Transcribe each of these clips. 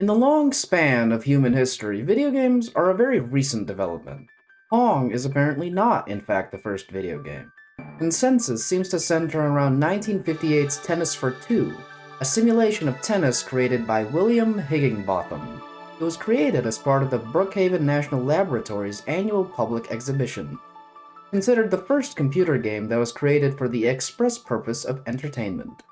In the long span of human history, video games are a very recent development. Pong is apparently not, in fact, the first video game. Consensus seems to center around 1958's Tennis for Two, a simulation of tennis created by William Higginbotham. It was created as part of the Brookhaven National Laboratory's annual public exhibition, considered the first computer game that was created for the express purpose of entertainment.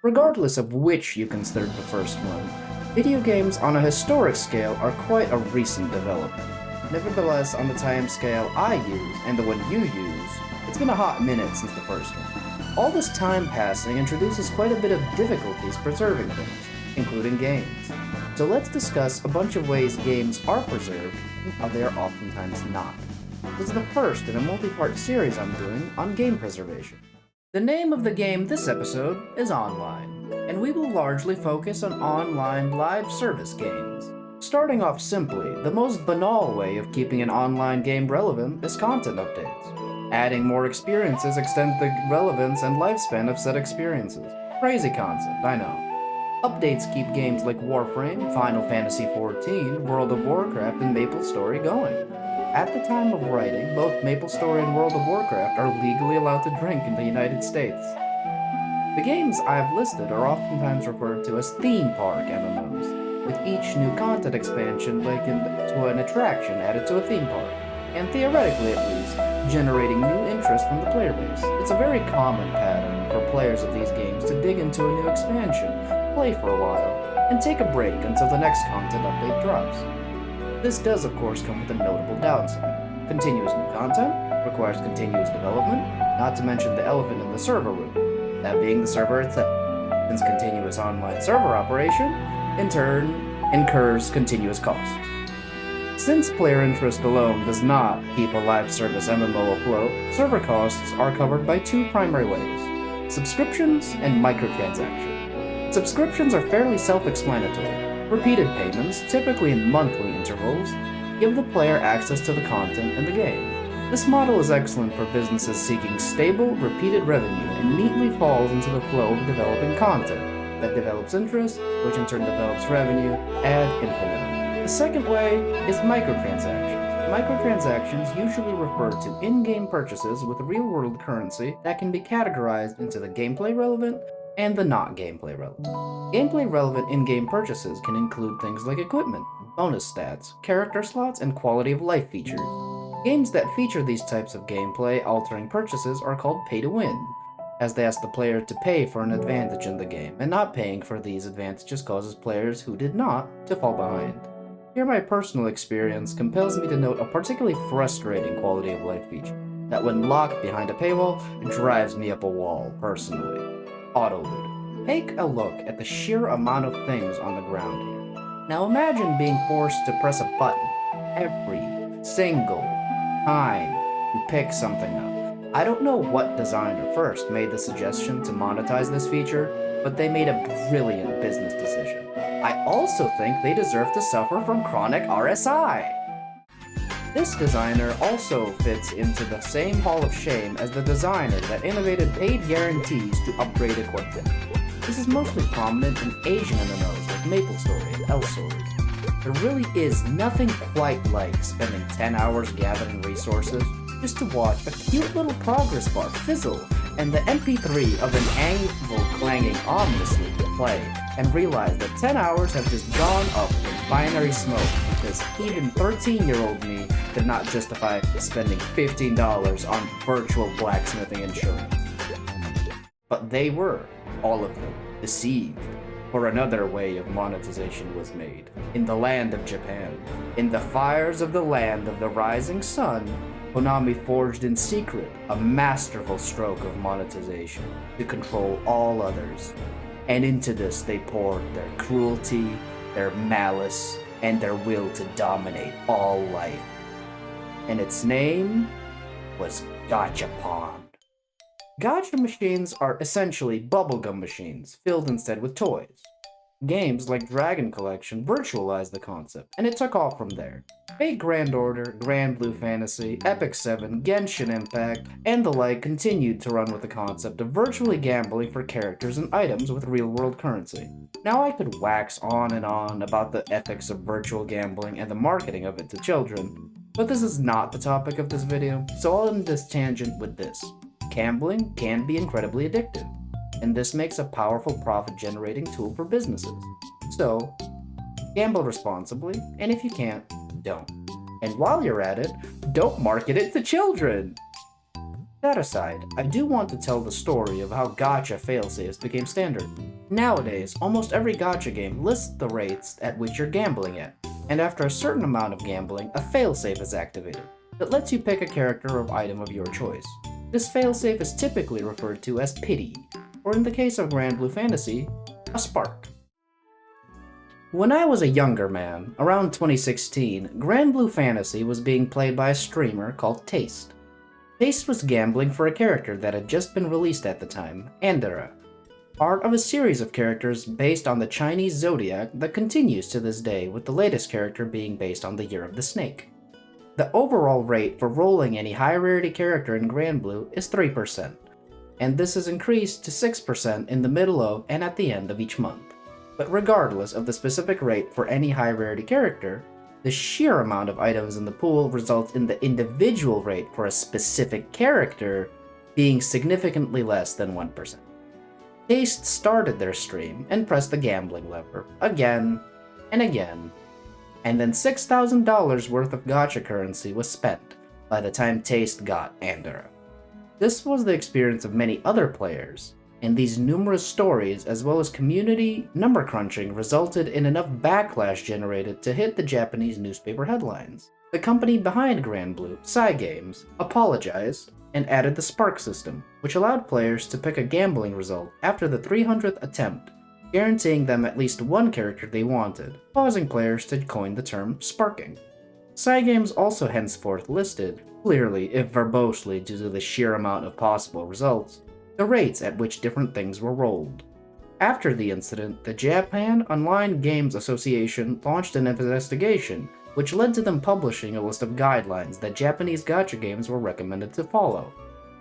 Regardless of which you considered the first one, video games on a historic scale are quite a recent development. Nevertheless, on the time scale I use and the one you use, it's been a hot minute since the first one. All this time passing introduces quite a bit of difficulties preserving things, including games. So let's discuss a bunch of ways games are preserved and how they are oftentimes not. This is the first in a multi-part series I'm doing on game preservation. The name of the game this episode is Online, and we will largely focus on online live service games. Starting off simply, the most banal way of keeping an online game relevant is content updates. Adding more experiences extends the relevance and lifespan of said experiences. Crazy concept, I know. Updates keep games like Warframe, Final Fantasy XIV, World of Warcraft, and MapleStory going. At the time of writing, both MapleStory and World of Warcraft are legally allowed to drink in the United States. The games I have listed are oftentimes referred to as theme park MMOs, with each new content expansion likened to an attraction added to a theme park, and theoretically at least, generating new interest from the player base. It's a very common pattern for players of these games to dig into a new expansion, play for a while, and take a break until the next content update drops. This does, of course, come with a notable downside. Continuous new content requires continuous development, not to mention the elephant in the server room, that being the server itself, since continuous online server operation, in turn, incurs continuous costs. Since player interest alone does not keep a live service MMO afloat, server costs are covered by two primary ways: subscriptions and microtransactions. Subscriptions are fairly self-explanatory. Repeated payments, typically in monthly intervals, give the player access to the content in the game. This model is excellent for businesses seeking stable, repeated revenue and neatly falls into the flow of developing content that develops interest, which in turn develops revenue, ad infinitum. The second way is microtransactions. Microtransactions usually refer to in-game purchases with real-world currency that can be categorized into the gameplay relevant and the not gameplay relevant. Gameplay relevant in-game purchases can include things like equipment, bonus stats, character slots, and quality of life features. Games that feature these types of gameplay altering purchases are called pay to win, as they ask the player to pay for an advantage in the game, and not paying for these advantages causes players who did not to fall behind. Here my personal experience compels me to note a particularly frustrating quality of life feature that when locked behind a paywall drives me up a wall, personally. Autoloot. Take a look at the sheer amount of things on the ground here. Now imagine being forced to press a button every single time you pick something up. I don't know what designer first made the suggestion to monetize this feature, but they made a brilliant business decision. I also think they deserve to suffer from chronic RSI. This designer also fits into the same hall of shame as the designer that innovated paid guarantees to upgrade equipment. This is mostly prominent in Asian MMOs like MapleStory and Elsword. There really is nothing quite like spending 10 hours gathering resources just to watch a cute little progress bar fizzle and the MP3 of an anvil clanging ominously to play, and realize that 10 hours have just gone up in binary smoke because even 13-year-old me could not justify spending $15 on virtual blacksmithing insurance. But they were, all of them, deceived, for another way of monetization was made. In the land of Japan, in the fires of the land of the rising sun, Konami forged in secret a masterful stroke of monetization to control all others. And into this they poured their cruelty, their malice, and their will to dominate all life. And its name was Gachapon. Gacha machines are essentially bubblegum machines, filled instead with toys. Games like Dragon Collection virtualized the concept, and it took off from there. Fate Grand Order, Grand Blue Fantasy, Epic 7, Genshin Impact, and the like continued to run with the concept of virtually gambling for characters and items with real-world currency. Now I could wax on and on about the ethics of virtual gambling and the marketing of it to children, but this is not the topic of this video, so I'll end this tangent with this. Gambling can be incredibly addictive, and this makes a powerful profit-generating tool for businesses. So, gamble responsibly, and if you can't, don't. And while you're at it, don't market it to children! That aside, I do want to tell the story of how gacha failsafes became standard. Nowadays, almost every gacha game lists the rates at which you're gambling at, and after a certain amount of gambling, a failsafe is activated that lets you pick a character or item of your choice. This failsafe is typically referred to as pity, or in the case of Grand Blue Fantasy, a spark. When I was a younger man, around 2016, Grand Blue Fantasy was being played by a streamer called Taste. Taste was gambling for a character that had just been released at the time, Andera, part of a series of characters based on the Chinese zodiac that continues to this day, with the latest character being based on the Year of the Snake. The overall rate for rolling any high rarity character in Grand Blue is 3%, and this is increased to 6% in the middle of and at the end of each month. But regardless of the specific rate for any high rarity character, the sheer amount of items in the pool results in the individual rate for a specific character being significantly less than 1%. Taste started their stream and pressed the gambling lever again and again, and then $6,000 worth of gacha currency was spent by the time Taste got Andera. This was the experience of many other players, and these numerous stories as well as community number crunching resulted in enough backlash generated to hit the Japanese newspaper headlines. The company behind Grand Blue, Cygames, apologized and added the Spark system, which allowed players to pick a gambling result after the 300th attempt, guaranteeing them at least one character they wanted, causing players to coin the term sparking. Cygames also henceforth listed, clearly if verbosely due to the sheer amount of possible results, the rates at which different things were rolled. After the incident, the Japan Online Games Association launched an investigation, which led to them publishing a list of guidelines that Japanese gacha games were recommended to follow,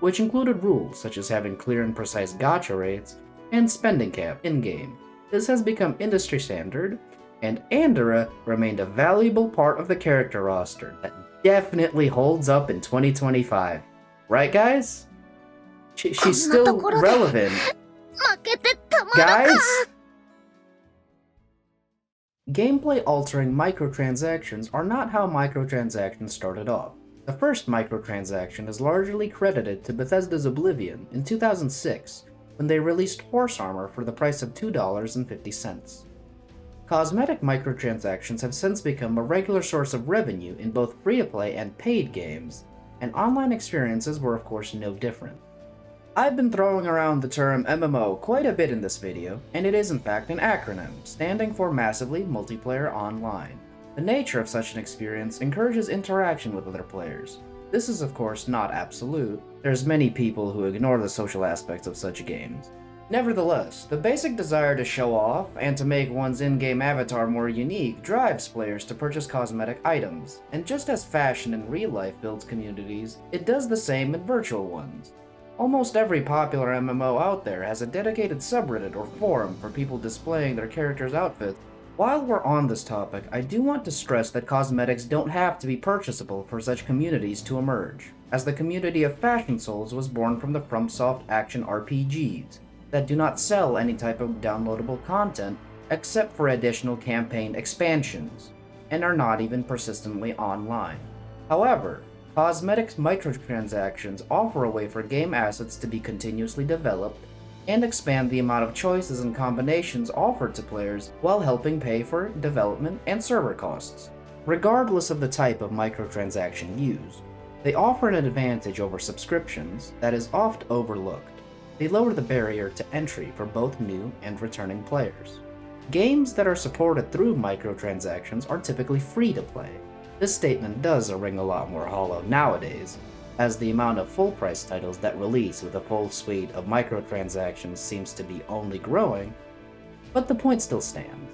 which included rules such as having clear and precise gacha rates and spending cap in-game. This has become industry standard, and Andera remained a valuable part of the character roster that definitely holds up in 2025. Right, guys? She's still relevant. Guys? Gameplay-altering microtransactions are not how microtransactions started off. The first microtransaction is largely credited to Bethesda's Oblivion in 2006, when they released horse armor for the price of $2.50. Cosmetic microtransactions have since become a regular source of revenue in both free-to-play and paid games, and online experiences were of course no different. I've been throwing around the term MMO quite a bit in this video, and it is in fact an acronym, standing for Massively Multiplayer Online. The nature of such an experience encourages interaction with other players. This is of course not absolute. There's many people who ignore the social aspects of such games. Nevertheless, the basic desire to show off and to make one's in-game avatar more unique drives players to purchase cosmetic items, and just as fashion in real life builds communities, it does the same in virtual ones. Almost every popular MMO out there has a dedicated subreddit or forum for people displaying their characters' outfits. While we're on this topic, I do want to stress that cosmetics don't have to be purchasable for such communities to emerge, as the community of Fashion Souls was born from the FromSoft action RPGs, that do not sell any type of downloadable content except for additional campaign expansions, and are not even persistently online. However, cosmetics microtransactions offer a way for game assets to be continuously developed and expand the amount of choices and combinations offered to players while helping pay for development and server costs. Regardless of the type of microtransaction used, they offer an advantage over subscriptions that is oft overlooked. They lower the barrier to entry for both new and returning players. Games that are supported through microtransactions are typically free to play. This statement does ring a lot more hollow nowadays, as the amount of full-price titles that release with a full suite of microtransactions seems to be only growing, But the point still stands.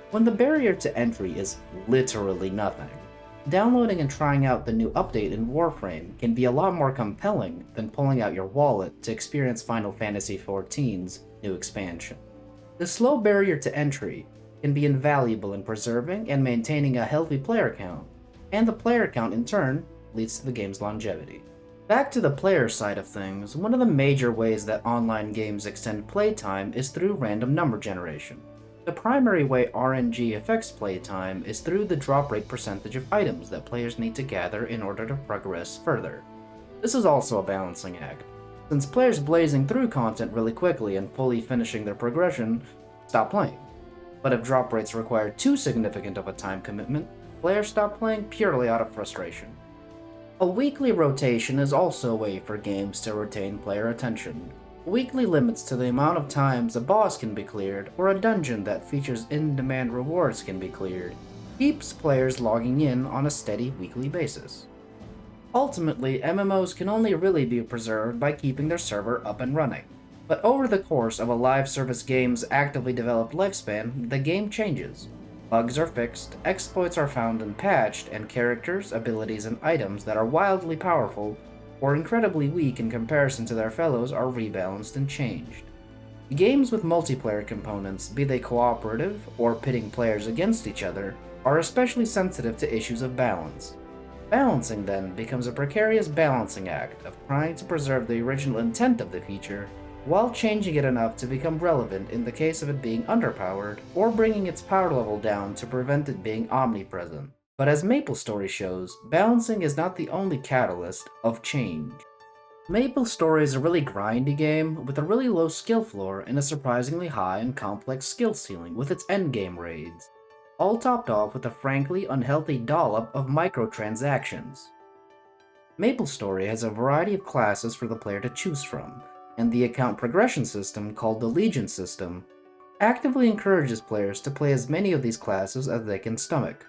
When the barrier to entry is literally nothing, downloading and trying out the new update in Warframe can be a lot more compelling than pulling out your wallet to experience Final Fantasy XIV's new expansion. The slow barrier to entry can be invaluable in preserving and maintaining a healthy player count, and the player count in turn leads to the game's longevity. Back to the player side of things, one of the major ways that online games extend playtime is through random number generation. The primary way RNG affects playtime is through the drop rate percentage of items that players need to gather in order to progress further. This is also a balancing act, since players blazing through content really quickly and fully finishing their progression stop playing. But if drop rates require too significant of a time commitment, players stop playing purely out of frustration. A weekly rotation is also a way for games to retain player attention. Weekly limits to the amount of times a boss can be cleared or a dungeon that features in-demand rewards can be cleared keeps players logging in on a steady weekly basis. Ultimately, MMOs can only really be preserved by keeping their server up and running. But over the course of a live service game's actively developed lifespan, the game changes. Bugs are fixed, exploits are found and patched, and characters, abilities, and items that are wildly powerful or incredibly weak in comparison to their fellows are rebalanced and changed. Games with multiplayer components, be they cooperative or pitting players against each other, are especially sensitive to issues of balance. Balancing, then, becomes a precarious balancing act of trying to preserve the original intent of the feature while changing it enough to become relevant in the case of it being underpowered, or bringing its power level down to prevent it being omnipresent. But as MapleStory shows, balancing is not the only catalyst of change. MapleStory is a really grindy game with a really low skill floor and a surprisingly high and complex skill ceiling with its endgame raids, all topped off with a frankly unhealthy dollop of microtransactions. MapleStory has a variety of classes for the player to choose from, and the account progression system, called the Legion system, actively encourages players to play as many of these classes as they can stomach.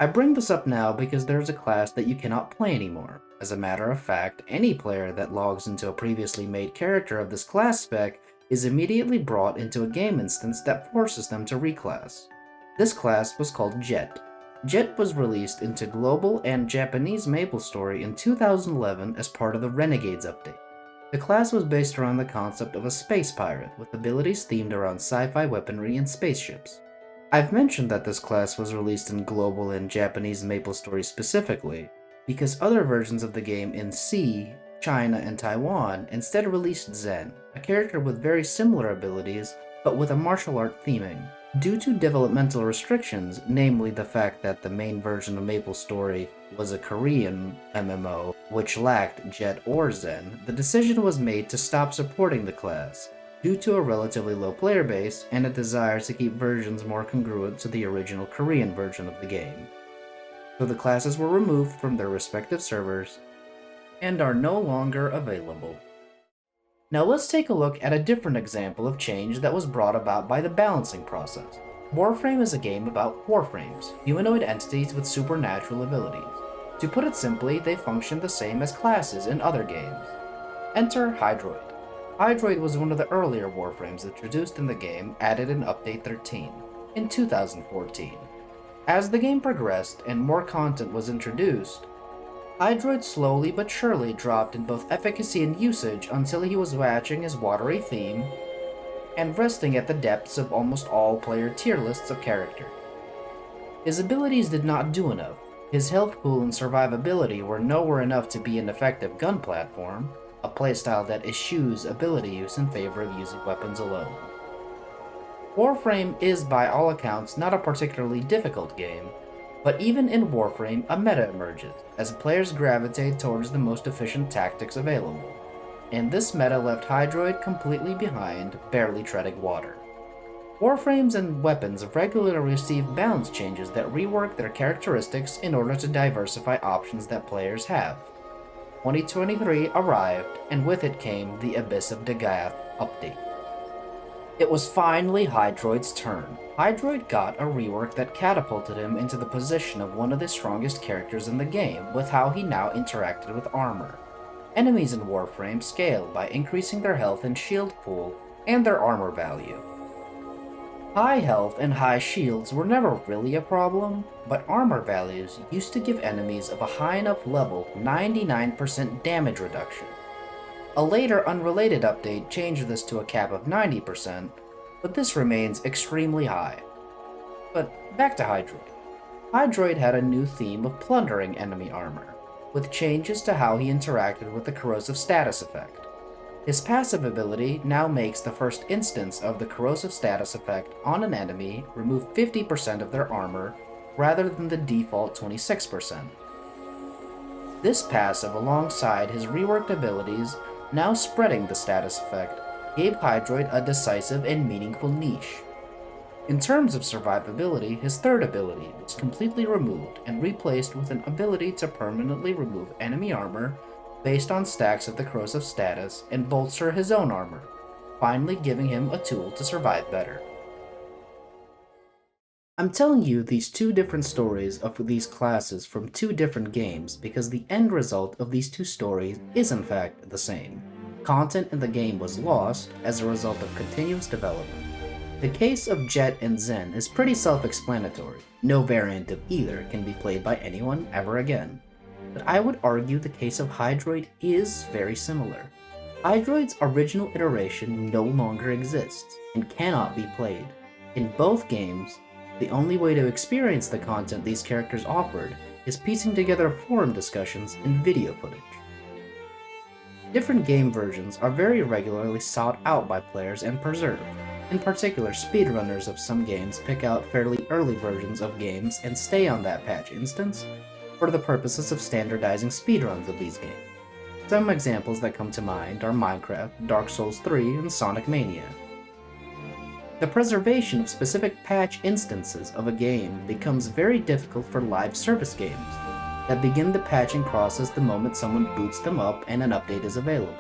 I bring this up now because there is a class that you cannot play anymore. As a matter of fact, any player that logs into a previously made character of this class spec is immediately brought into a game instance that forces them to reclass. This class was called Jet. Jet was released into global and Japanese MapleStory in 2011 as part of the Renegades update. The class was based around the concept of a space pirate, with abilities themed around sci-fi weaponry and spaceships. I've mentioned that this class was released in global and Japanese MapleStory specifically, because other versions of the game in C, China, and Taiwan instead released Zen, a character with very similar abilities, but with a martial art theming. Due to developmental restrictions, namely the fact that the main version of MapleStory was a Korean MMO, which lacked Jet or Zen, the decision was made to stop supporting the class, due to a relatively low player base and a desire to keep versions more congruent to the original Korean version of the game. So the classes were removed from their respective servers and are no longer available. Now let's take a look at a different example of change that was brought about by the balancing process. Warframe is a game about warframes, humanoid entities with supernatural abilities. To put it simply, they function the same as classes in other games. Enter Hydroid. Hydroid was one of the earlier warframes introduced in the game, added in Update 13 in 2014. As the game progressed and more content was introduced, Hydroid slowly but surely dropped in both efficacy and usage until he was matching his watery theme and resting at the depths of almost all player tier lists of character. His abilities did not do enough. His health pool and survivability were nowhere enough to be an effective gun platform, a playstyle that eschews ability use in favor of using weapons alone. Warframe is by all accounts not a particularly difficult game, but even in Warframe, a meta emerges, as players gravitate towards the most efficient tactics available, and this meta left Hydroid completely behind, barely treading water. Warframes and weapons regularly receive balance changes that rework their characteristics in order to diversify options that players have. 2023 arrived, and with it came the Abyss of Dagath update. It was finally Hydroid's turn. Hydroid got a rework that catapulted him into the position of one of the strongest characters in the game with how he now interacted with armor. Enemies in Warframe scaled by increasing their health and shield pool and their armor value. High health and high shields were never really a problem, but armor values used to give enemies of a high enough level 99% damage reduction. A later unrelated update changed this to a cap of 90%, but this remains extremely high. But back to Hydroid. Hydroid had a new theme of plundering enemy armor, with changes to how he interacted with the corrosive status effect. His passive ability now makes the first instance of the corrosive status effect on an enemy remove 50% of their armor rather than the default 26%. This passive, alongside his reworked abilities now spreading the status effect, gave Hydroid a decisive and meaningful niche. In terms of survivability, his third ability was completely removed and replaced with an ability to permanently remove enemy armor based on stacks of the corrosive status and bolster his own armor, finally giving him a tool to survive better. I'm telling you these two different stories of these classes from two different games because the end result of these two stories is in fact the same. Content in the game was lost as a result of continuous development. The case of Jet and Zen is pretty self-explanatory. No variant of either can be played by anyone ever again. But I would argue the case of Hydroid is very similar. Hydroid's original iteration no longer exists and cannot be played. In both games, the only way to experience the content these characters offered is piecing together forum discussions and video footage. Different game versions are very regularly sought out by players and preserved. In particular, speedrunners of some games pick out fairly early versions of games and stay on that patch instance for the purposes of standardizing speedruns of these games. Some examples that come to mind are Minecraft, Dark Souls 3, and Sonic Mania. The preservation of specific patch instances of a game becomes very difficult for live service games that begin the patching process the moment someone boots them up and an update is available.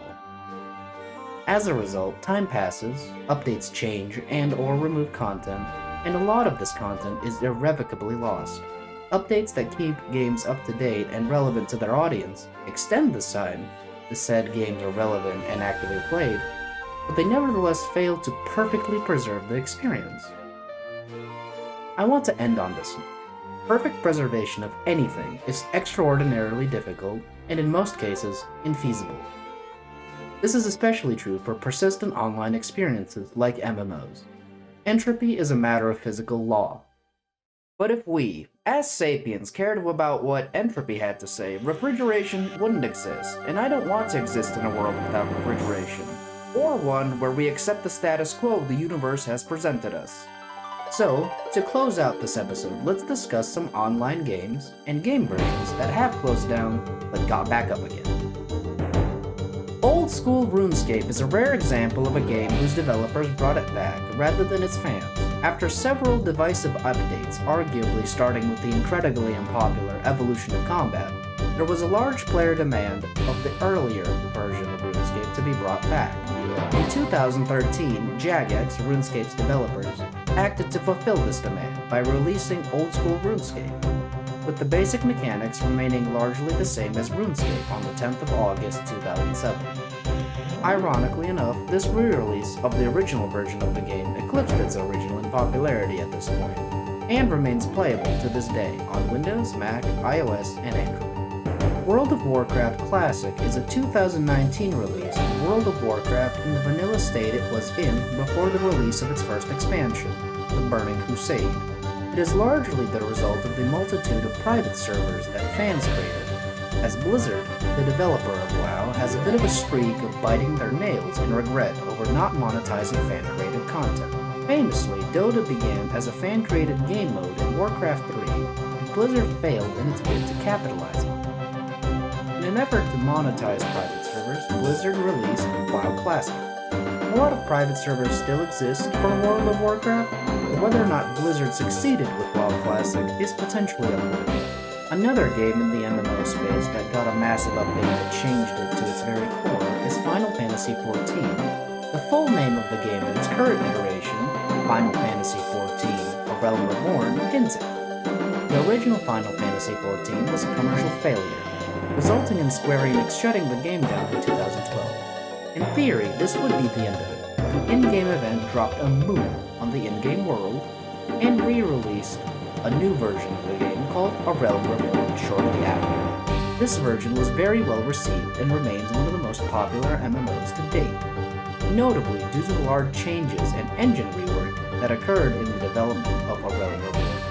As a result, time passes, updates change and/or remove content, and a lot of this content is irrevocably lost. Updates that keep games up to date and relevant to their audience extend this time the said games are relevant and actively played, but they nevertheless fail to perfectly preserve the experience. I want to end on this note. Perfect preservation of anything is extraordinarily difficult and in most cases infeasible. This is especially true for persistent online experiences like MMOs. Entropy is a matter of physical law. But if we, as sapiens, cared about what entropy had to say, refrigeration wouldn't exist, and I don't want to exist in a world without refrigeration, or one where we accept the status quo the universe has presented us. So, to close out this episode, let's discuss some online games and game versions that have closed down but got back up again. Old school RuneScape is a rare example of a game whose developers brought it back rather than its fans. After several divisive updates, arguably starting with the incredibly unpopular Evolution of Combat, there was a large player demand of the earlier version of RuneScape to be brought back. In 2013, Jagex, RuneScape's developers, acted to fulfill this demand by releasing old school RuneScape, with the basic mechanics remaining largely the same as RuneScape on the 10th of August 2007. Ironically enough, this re-release of the original version of the game eclipsed its original in popularity at this point, and remains playable to this day on Windows, Mac, iOS, and Android. World of Warcraft Classic is a 2019 release of World of Warcraft in the vanilla state it was in before the release of its first expansion, The Burning Crusade. It is largely the result of the multitude of private servers that fans created, as Blizzard, the developer of WoW, has a bit of a streak of biting their nails in regret over not monetizing fan-created content. Famously, Dota began as a fan-created game mode in Warcraft 3, and Blizzard failed in its bid to capitalize on it. In an effort to monetize private servers, Blizzard released WoW Classic. A lot of private servers still exist for World of Warcraft, but whether or not Blizzard succeeded with WoW Classic is potentially unknown. Another game in the MMO space that got a massive update that changed it to its very core is Final Fantasy XIV. The full name of the game in its current iteration, Final Fantasy XIV: A Realm Reborn, hints it. The original Final Fantasy XIV was a commercial failure, resulting in Square Enix shutting the game down in 2012. In theory, this would be the end of it. An in-game event dropped a moon on the in-game world, and re-released a new version of the game called A Realm Reborn shortly after. This version was very well received and remains one of the most popular MMOs to date, notably due to the large changes and engine rework that occurred in the development of A Realm Reborn.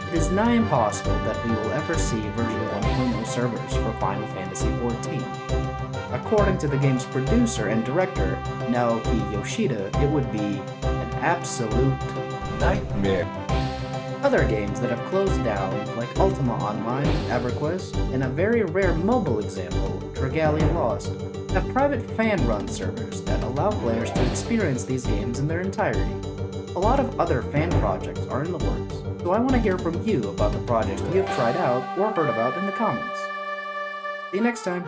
It is nigh impossible that we will ever see version 1.0 servers for Final Fantasy XIV. According to the game's producer and director, Naoki Yoshida, it would be an absolute nightmare. Other games that have closed down, like Ultima Online, EverQuest, and a very rare mobile example, Dragalia Lost, have private fan-run servers that allow players to experience these games in their entirety. A lot of other fan projects are in the works, so I want to hear from you about the projects you have tried out or heard about in the comments. See you next time!